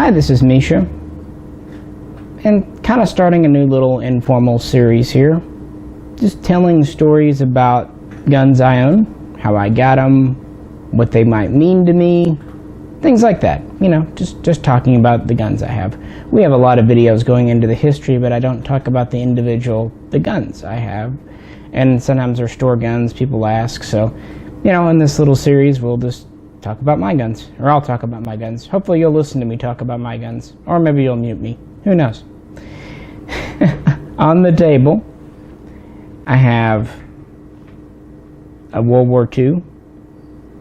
Hi, this is Misha, and kind of starting a new little informal series here, just telling stories about guns I own, how I got them, what they might mean to me, things like that. You know, just talking about the guns I have. We have a lot of videos going into the history, but I don't talk about the guns I have. And sometimes they're store guns, people ask, so, you know, in this little series we'll just talk about my guns, or I'll talk about my guns. Hopefully you'll listen to me talk about my guns, or maybe you'll mute me, who knows. On the table I have a World War II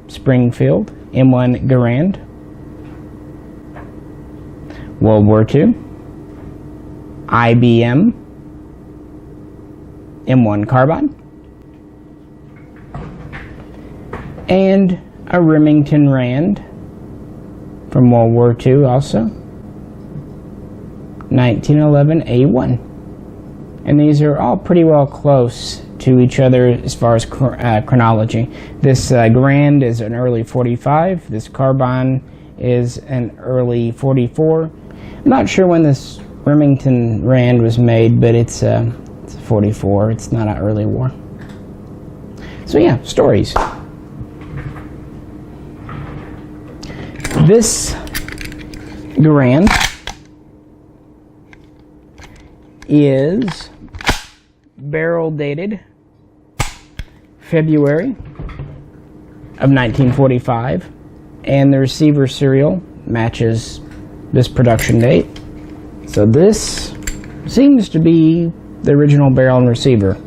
Springfield M1 Garand, World War II IBM M1 Carbine, and a Remington Rand from World War II also, 1911A1. And these are all pretty well close to each other as far as chronology. This Garand is an early 45, this Carbine is an early 44. I'm not sure when this Remington Rand was made, but it's 44, it's not an early war. So yeah, stories. This Garand is barrel dated February of 1945, and the receiver serial matches this production date. So this seems to be the original barrel and receiver.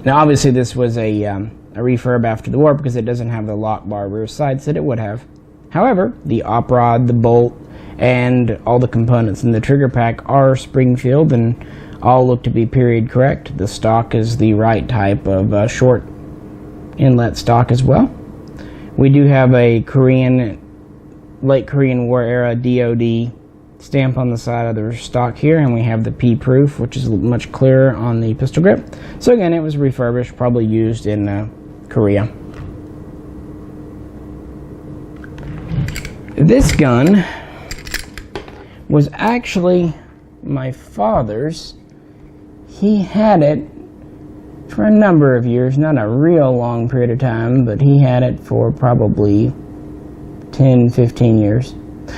Now obviously this was a refurb after the war because it doesn't have the lock bar rear sights that it would have. However, the op rod, the bolt, and all the components in the trigger pack are Springfield and all look to be period correct. The stock is the right type of short inlet stock as well. We do have a late Korean War era DoD stamp on the side of the stock here, and we have the P-proof, which is much clearer on the pistol grip. So again, it was refurbished, probably used in Korea. This gun was actually my father's. He had it for a number of years, not a real long period of time, but he had it for probably 10-15 years.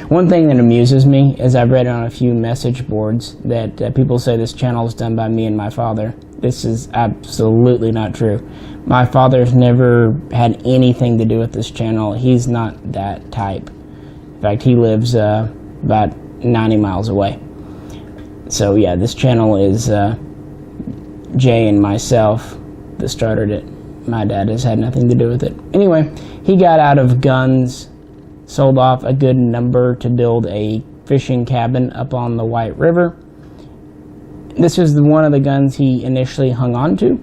One thing that amuses me is I've read on a few message boards that people say this channel is done by me and my father. This is absolutely not true. My father's never had anything to do with this channel. He's not that type. In fact, he lives about 90 miles away. So yeah, this channel is Jay and myself that started it. My dad has had nothing to do with it. Anyway, he got out of guns, sold off a good number to build a fishing cabin up on the White River. This was one of the guns he initially hung on to,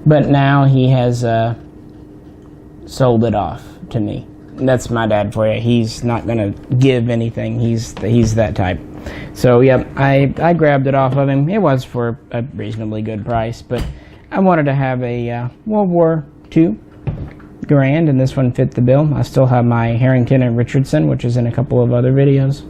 but now he has sold it off to me. And that's my dad for you. He's not gonna give anything. He's that type. So yeah, I grabbed it off of him. It was for a reasonably good price, but I wanted to have a World War II Garand, and this one fit the bill. I still have my Harrington and Richardson, which is in a couple of other videos.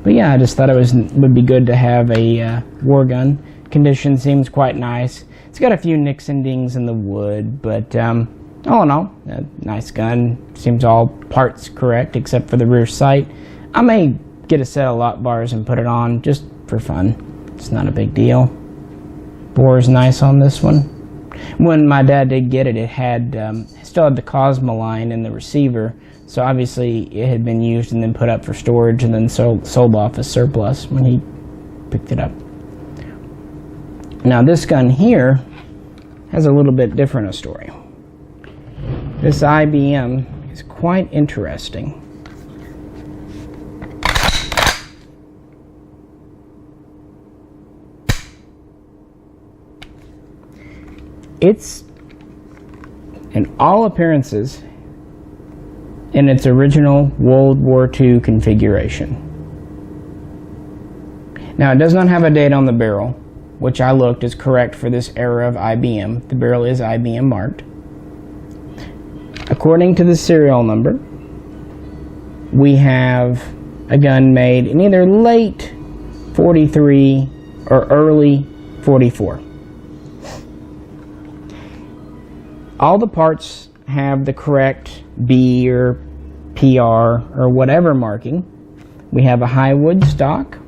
But yeah, I just thought it would be good to have a war gun. Condition seems quite nice. It's got a few nicks and dings in the wood, but all in all, a nice gun. Seems all parts correct except for the rear sight. I may get a set of lock bars and put it on just for fun. It's not a big deal. Bore is nice on this one. When my dad did get it, it had still had the Cosmo line in the receiver, so obviously it had been used and then put up for storage and then sold off as surplus when he picked it up. Now this gun here has a little bit different a story. This IBM is quite interesting. It's, in all appearances, in its original World War II configuration. Now, it does not have a date on the barrel, which I looked is correct for this era of IBM. The barrel is IBM marked. According to the serial number, we have a gun made in either late 43 or early 44. All the parts have the correct B or PR or whatever marking. We have a high wood stock.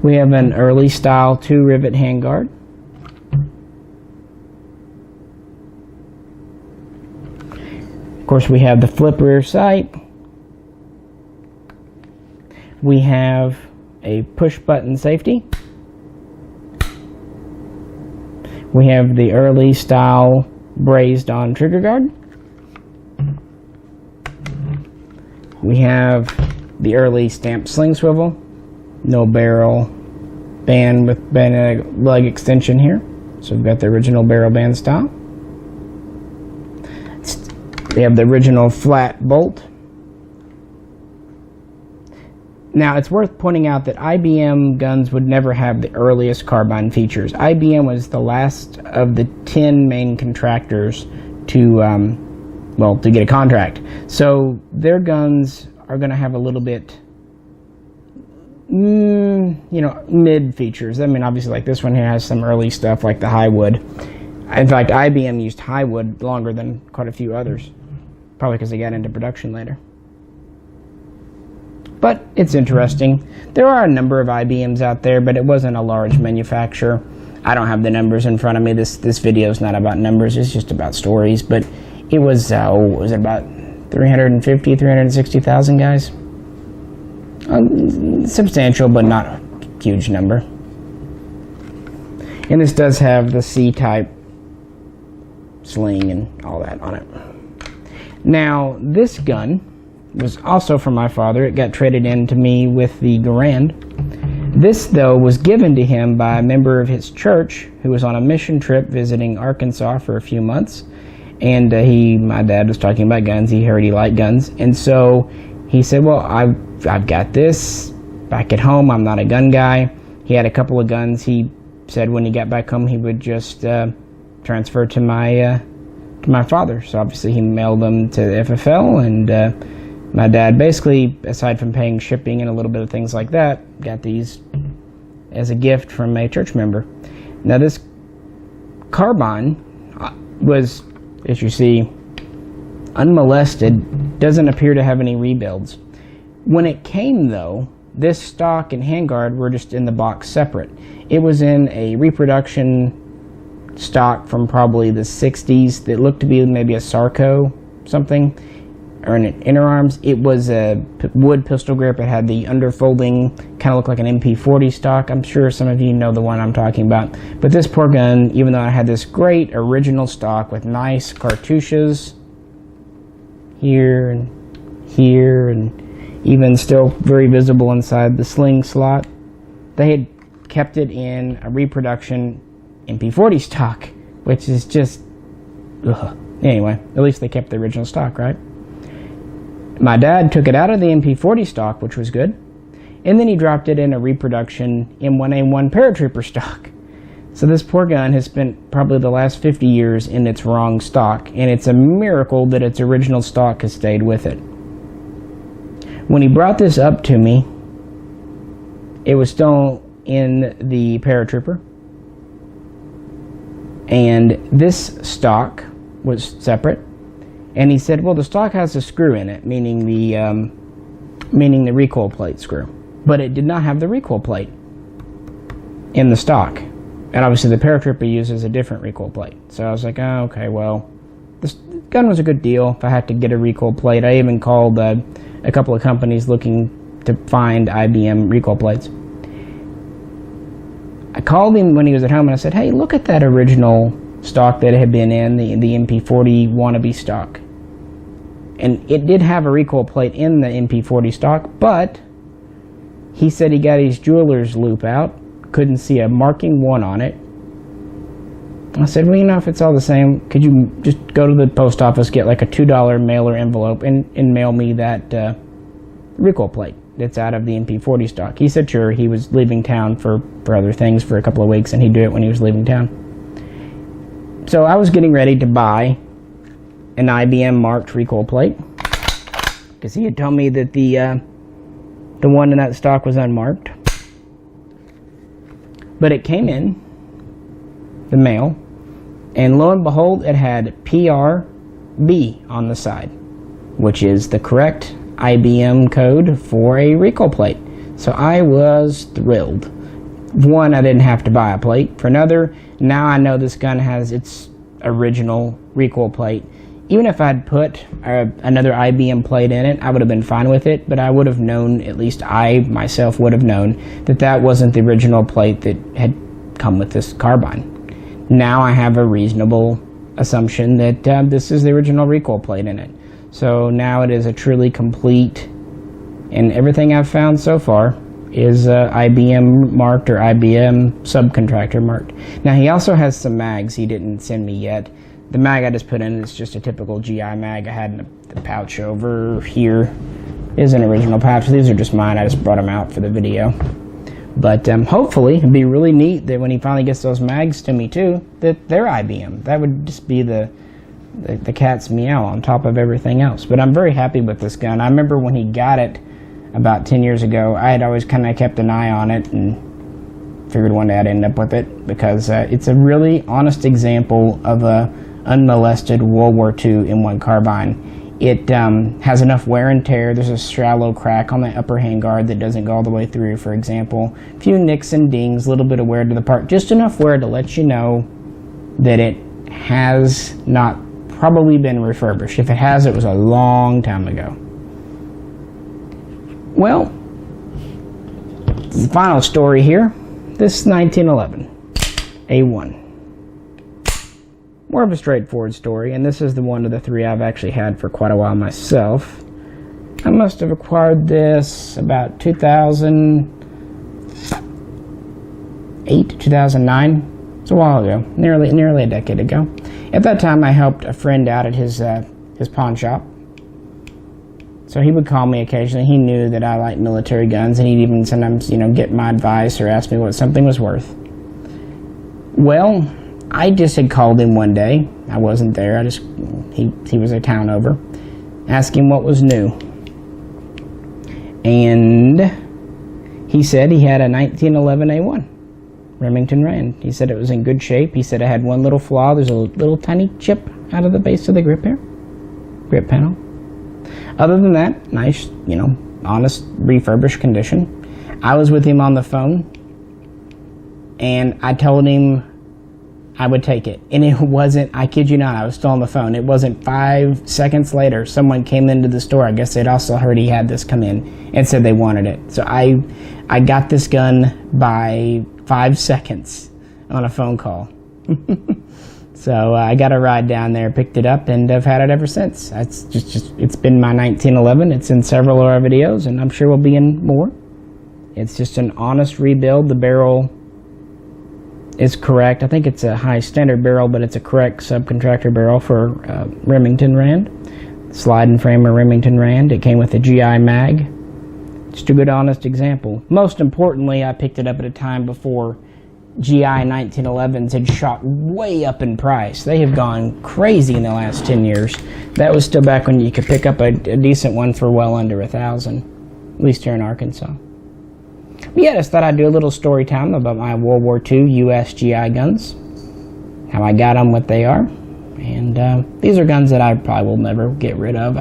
We have an early style 2-rivet handguard. Of course, we have the flip rear sight. We have a push button safety. We have the early style brazed on trigger guard. We have the early stamped sling swivel. No barrel band with leg extension here. So we've got the original barrel band style. We have the original flat bolt. Now, it's worth pointing out that IBM guns would never have the earliest carbine features. IBM was the last of the 10 main contractors to get a contract. So their guns are going to have a little bit, mid features. I mean, obviously, like this one here has some early stuff like the high wood. In fact, IBM used high wood longer than quite a few others, probably because they got into production later. But it's interesting. There are a number of IBMs out there, but it wasn't a large manufacturer. I don't have the numbers in front of me. This video is not about numbers. It's just about stories. But it was about 350, 360,000 guys? Substantial, but not a huge number. And this does have the C-type sling and all that on it. Now, this gun was also from my father. It got traded in to me with the Garand. This, though, was given to him by a member of his church who was on a mission trip visiting Arkansas for a few months. And my dad was talking about guns. He heard he liked guns. And so he said, well, I've got this back at home. I'm not a gun guy. He had a couple of guns. He said when he got back home, he would just transfer to my father. So obviously he mailed them to the FFL, and my dad basically, aside from paying shipping and a little bit of things like that, got these as a gift from a church member. Now this carbine was, as you see, unmolested, doesn't appear to have any rebuilds. When it came, though, this stock and handguard were just in the box separate. It was in a reproduction stock from probably the 60s that looked to be maybe a Sarco something, or an inner arms. It was a wood pistol grip. It had the underfolding, kind of looked like an MP40 stock. I'm sure some of you know the one I'm talking about. But this poor gun, even though I had this great original stock with nice cartouches here and even still very visible inside the sling slot, they had kept it in a reproduction MP40 stock, which is just, ugh. Anyway, at least they kept the original stock, right? My dad took it out of the MP40 stock, which was good, and then he dropped it in a reproduction M1A1 paratrooper stock. So this poor gun has spent probably the last 50 years in its wrong stock, and it's a miracle that its original stock has stayed with it. When he brought this up to me, it was still in the paratrooper, and this stock was separate. And he said, well, the stock has a screw in it, meaning the recoil plate screw. But it did not have the recoil plate in the stock. And obviously the paratrooper uses a different recoil plate. So I was like, oh, okay, well, this gun was a good deal if I had to get a recoil plate. I even called a couple of companies looking to find IBM recoil plates. I called him when he was at home and I said, hey, look at that original stock that it had been in, the MP40 wannabe stock. And it did have a recoil plate in the MP40 stock, but he said he got his jeweler's loop out, couldn't see a marking 1 on it. I said, well, if it's all the same, could you just go to the post office, get like a $2 mailer envelope, and mail me that recoil plate that's out of the MP40 stock? He said sure. He was leaving town for other things for a couple of weeks, and he'd do it when he was leaving town. So I was getting ready to buy an IBM marked recoil plate. because he had told me that the one in that stock was unmarked. But it came in the mail, and lo and behold, it had PRB on the side, which is the correct IBM code for a recoil plate. So I was thrilled. One, I didn't have to buy a plate. For another, now I know this gun has its original recoil plate. Even if I'd put another IBM plate in it, I would have been fine with it, but I would have known, at least I myself would have known, that that wasn't the original plate that had come with this carbine. Now I have a reasonable assumption that this is the original recoil plate in it. So now it is a truly complete, and everything I've found so far is IBM marked or IBM subcontractor marked. Now he also has some mags he didn't send me yet. The mag I just put in is just a typical GI mag I had in the pouch over here. Is an original pouch. These are just mine. I just brought them out for the video. But hopefully it'd be really neat that when he finally gets those mags to me too, that they're IBM. That would just be the cat's meow on top of everything else. But I'm very happy with this gun. I remember when he got it about 10 years ago, I had always kind of kept an eye on it and figured one day I'd end up with it, because it's a really honest example of a unmolested World War II M1 Carbine. It has enough wear and tear. There's a shallow crack on the upper handguard that doesn't go all the way through, for example. A few nicks and dings, a little bit of wear to the part, just enough wear to let you know that it has not probably been refurbished. If it has, it was a long time ago. Well, the final story here. This 1911 A1. More of a straightforward story, and this is the one of the three I've actually had for quite a while myself. I must have acquired this about 2008, 2009. It's a while ago, nearly a decade ago. At that time, I helped a friend out at his pawn shop. So he would call me occasionally. He knew that I liked military guns, and he'd even sometimes, get my advice or ask me what something was worth. Well, I just had called him one day. I wasn't there. He was a town over. Asked him what was new. And he said he had a 1911 A1 Remington Rand. He said it was in good shape. He said it had one little flaw. There's a little tiny chip out of the base of the grip panel. Other than that, nice, honest, refurbished condition. I was with him on the phone, and I told him I would take it. And it wasn't, I kid you not, I was still on the phone. It wasn't 5 seconds later, someone came into the store. I guess they'd also heard he had this come in and said they wanted it. So I got this gun by 5 seconds on a phone call. So I got a ride down there, picked it up, and I've had it ever since. It's it's been my 1911. It's in several of our videos, and I'm sure we'll be in more. It's just an honest rebuild. The barrel is correct. I think it's a high standard barrel, but it's a correct subcontractor barrel for Remington Rand. Sliding frame of Remington Rand. It came with a GI mag. Just a good, honest example. Most importantly, I picked it up at a time before GI 1911s had shot way up in price. They have gone crazy in the last 10 years. That was still back when you could pick up a decent one for well under $1,000, at least here in Arkansas. But yeah, I just thought I'd do a little story time about my World War II U.S. GI guns, how I got them, what they are, and these are guns that I probably will never get rid of.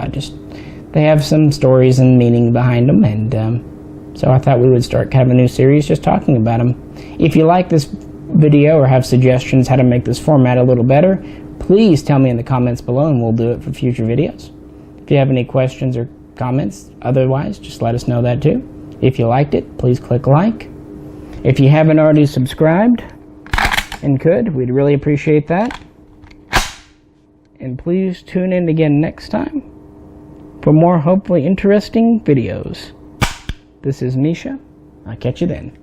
They have some stories and meaning behind them, and so I thought we would start kind of a new series just talking about them. If you like this video or have suggestions how to make this format a little better, please tell me in the comments below, and we'll do it for future videos. If you have any questions or comments, otherwise, just let us know that too. If you liked it, please click like. If you haven't already subscribed and could, we'd really appreciate that. And please tune in again next time for more hopefully interesting videos. This is Misha. I'll catch you then.